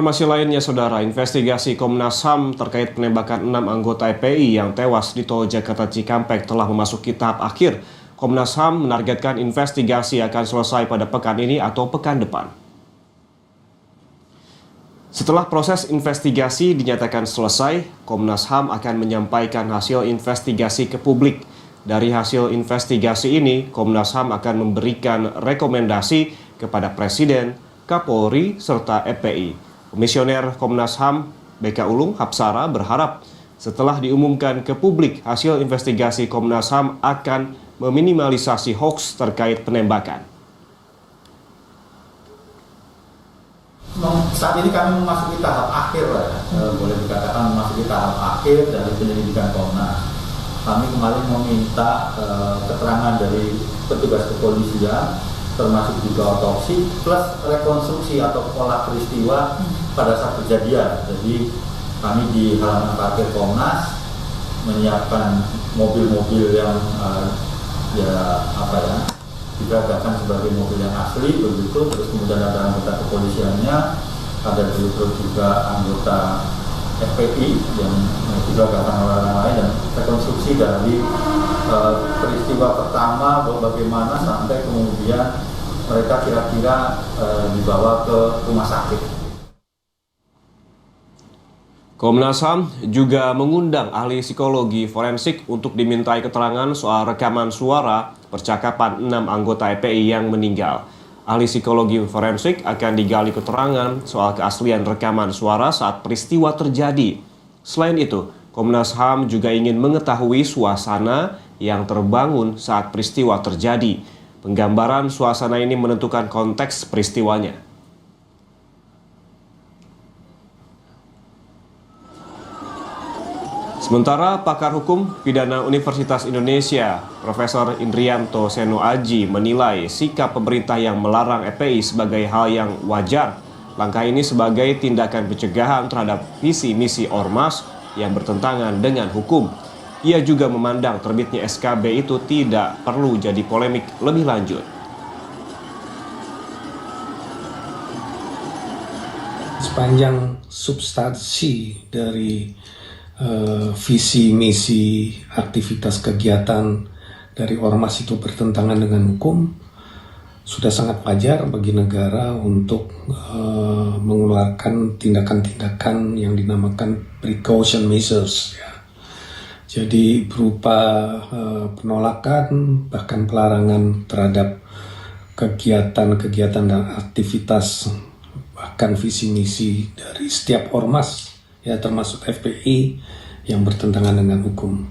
Informasi lainnya, Saudara, investigasi Komnas HAM terkait penembakan 6 anggota FPI yang tewas di tol Jakarta Cikampek telah memasuki tahap akhir. Komnas HAM menargetkan investigasi akan selesai pada pekan ini atau pekan depan. Setelah proses investigasi dinyatakan selesai, Komnas HAM akan menyampaikan hasil investigasi ke publik. Dari hasil investigasi ini, Komnas HAM akan memberikan rekomendasi kepada Presiden, Kapolri, serta FPI. Komisioner Komnas HAM BK Ulung Hapsara berharap setelah diumumkan ke publik, hasil investigasi Komnas HAM akan meminimalisasi hoaks terkait penembakan. Saat ini kami memasuki tahap akhir boleh dikatakan memasuki tahap akhir dari penyelidikan Komnas. Kami kemarin meminta keterangan dari petugas kepolisian, termasuk juga otopsi plus rekonstruksi atau pola peristiwa pada saat kejadian. Jadi kami di halaman parkir Komnas menyiapkan mobil-mobil yang digagalkan sebagai mobil yang asli begitu. Terus kemudian ada anggota kepolisiannya, ada juga anggota FPI yang digagalkan oleh orang lain, dan rekonstruksi dari peristiwa pertama bagaimana sampai kemudian mereka kira-kira dibawa ke rumah sakit. Komnas HAM juga mengundang ahli psikologi forensik untuk dimintai keterangan soal rekaman suara percakapan 6 anggota FPI yang meninggal. Ahli psikologi forensik akan digali keterangan soal keaslian rekaman suara saat peristiwa terjadi. Selain itu, Komnas HAM juga ingin mengetahui suasana yang terbangun saat peristiwa terjadi. Penggambaran suasana ini menentukan konteks peristiwanya. Sementara pakar hukum pidana Universitas Indonesia, Profesor Indrianto Seno Aji, menilai sikap pemerintah yang melarang FPI sebagai hal yang wajar. Langkah ini sebagai tindakan pencegahan terhadap visi misi ormas yang bertentangan dengan hukum. Ia juga memandang terbitnya SKB itu tidak perlu jadi polemik lebih lanjut. Sepanjang substansi dari visi, misi, aktivitas kegiatan dari ormas itu bertentangan dengan hukum, sudah sangat wajar bagi negara untuk mengeluarkan tindakan-tindakan yang dinamakan precaution measures. Ya. Jadi berupa penolakan, bahkan pelarangan terhadap kegiatan-kegiatan dan aktivitas, bahkan visi misi dari setiap ormas, ya termasuk FPI yang bertentangan dengan hukum.